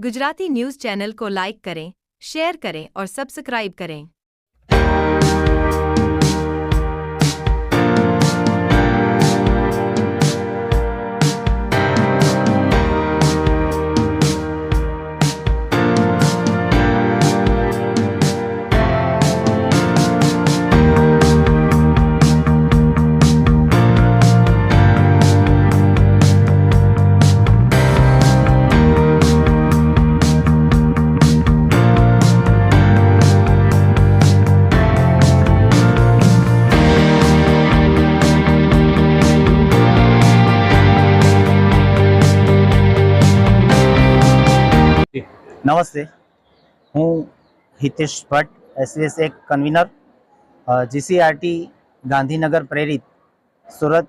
Gujarati news channel को like करें, share करें और सब्सक्राइब करें। नमस्ते, हूँ हितेश भट्ट, एसवीएस एक कन्वीनर, जीसीआरटी गांधीनगर प्रेरित सूरत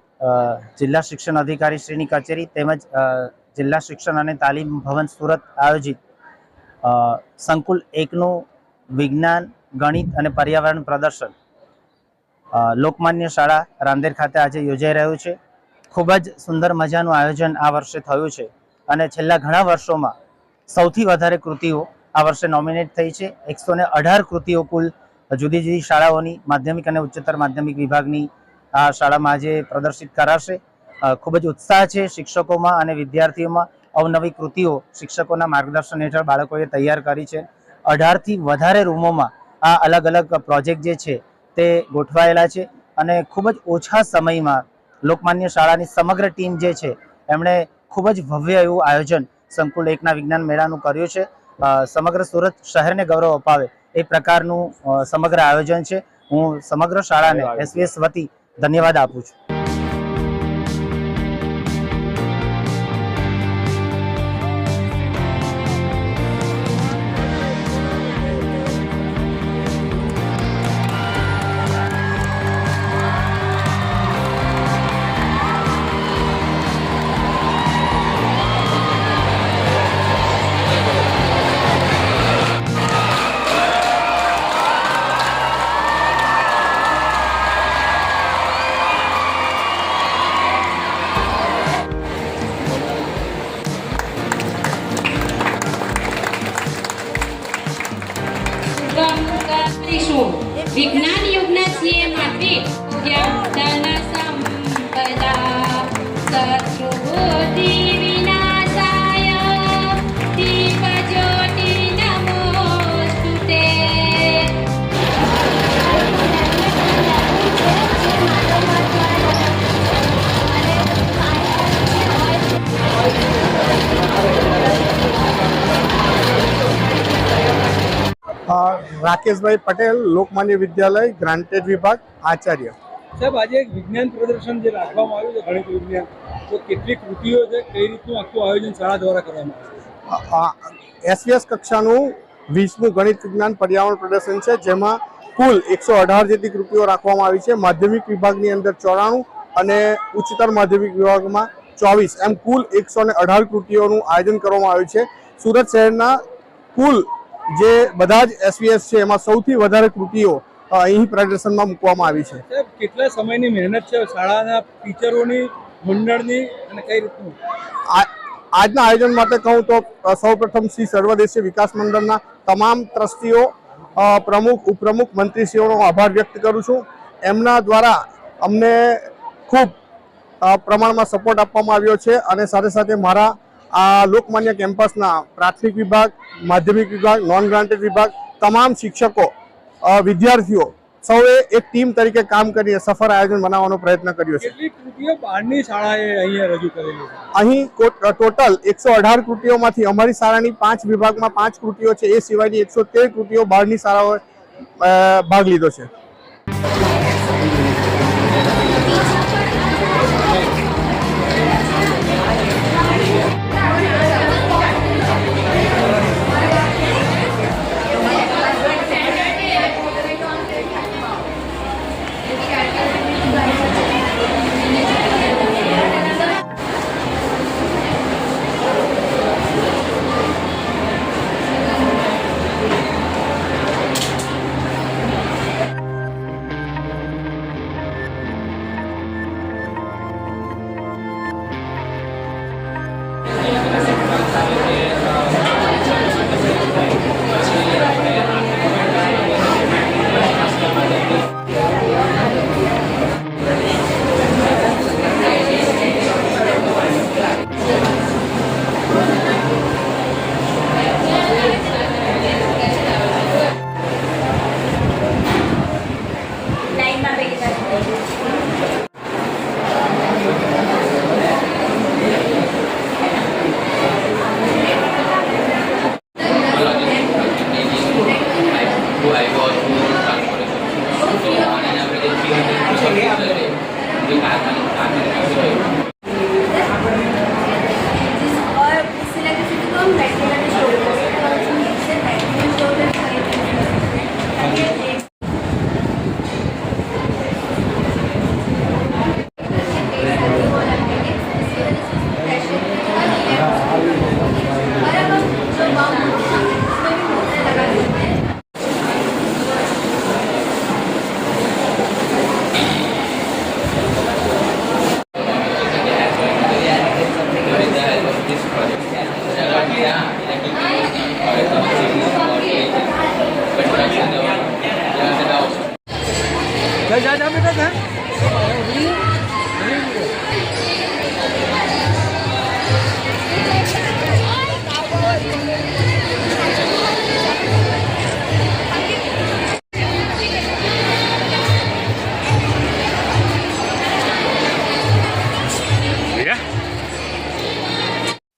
जिला शिक्षण अधिकारी श्रीनी कचेरी तेमज जिला शिक्षण और तालीम भवन सूरत आयोजित संकुल एकनु विज्ञान गणित और पर्यावरण प्रदर्शन लोकमान्य शाळा रामदेर खाते आज योजाई रह्युं छे। खूब ज सुंदर मजानुं आयोजन आ वर्षे थयुं छे अने छेल्ला घणा वर्षोमां सौथी वधारे कृतिओ आ वर्षे नॉमिनेट थई छे। 118 कृतिओ कुल जुदी जुदी शाळाओनी माध्यमिक अने उच्चतर माध्यमिक विभागनी आ शाळामां आजे प्रदर्शित कराशे। खूब ज उत्साह छे शिक्षकोमां अने विद्यार्थीओमां। अवनवी कृतिओ शिक्षकोना मार्गदर्शन हेठळ बाळकोए तैयार करी छे। 18 थी वधारे रूमोमां आ अलग अलग प्रोजेक्ट जे छे ते गोठवायेला छे अने खूब ज ओछा समयमां लोकमान्य शाळानी समग्र टीम जे छे एमणे खूब ज भव्य एवुं आयोजन संकुल एकना विज्ञान मेळानुं कर्युं छे। समग्र सूरत शहेरने गौरव अपावे ए प्रकारनुं समग्र आयोजन छे। हूँ समग्र शाळाने एसवीएस वती धन्यवाद आपું છું। विज्ञान युगना छे माते ज्ञान संपदा शत्रुबुद्धि विनाशाय दीपज्योति नमोस्तुते। राकेश भाई पटेल लोकमान्य विद्यालय ग्रांटेड विभाग आचार्य। साहब आज एक विज्ञान प्रदर्शन जो राखवामां आव्युं छे गणित विज्ञान तो केटली कृतिओ छे कई रीतनुं आखुं आयोजन शाळा द्वारा करवामां आव्युं? एसवीएस कक्षानुं 20मुं गणित विज्ञान पर्यावरण प्रदर्शन है जेमां कुल 118 जेटली कृतिओ राखवामां आवी छे। माध्यमिक विभागनी अंदर 94 अने उच्चतर माध्यमिक विभागमां 24 एम कुल 118 कृतिओनुं आयोजन करवामां आव्युं छे। सूरत शहेरना कुल जे બધા જ એસવીએસ છે એમાં સૌથી વધારે કૃતિઓ અહીં પ્રદર્શનમાં મૂકવામાં આવી છે। સાહેબ કેટલા સમયની મહેનત છે શાળાના ટીચરોની મંડળની અને કઈ રીતનું આજના આયોજન માટે કહું તો સૌપ્રથમ શ્રી સર્વદેશીય વિકાસ મંડળના તમામ ટ્રસ્ટીઓ પ્રમુખ ઉપપ્રમુખ મંત્રીશ્રીઓનો આભાર વ્યક્ત કરું છું। એમના દ્વારા અમને ખૂબ પ્રમાણમાં સપોર્ટ આપવામાં આવ્યો છે અને સાથે સાથે મારા आ लोकमान्य केम्पसना प्राथमिक विभाग माध्यमिक विभाग नॉन ग्रांटेड विभाग तमाम शिक्षकों विद्यार्थीओ सौए एक टीम तरीके काम करीने सफल आयोजन बनावવાનો प्रयत्न कर्यो छे। કેટલી કૃતિઓ બહારની શાળાએ અહીંયા રજૂ કરેલી છે? અહીં ટોટલ 118 કૃતિઓમાંથી અમારી શાળાની 5 વિભાગમાં 5 કૃતિઓ છે, એ સિવાયની 113 કૃતિઓ બહારની શાળાઓએ ભાગ લીધો છે।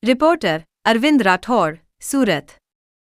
रिपोर्टर अरविंद राठौड़, सूरत।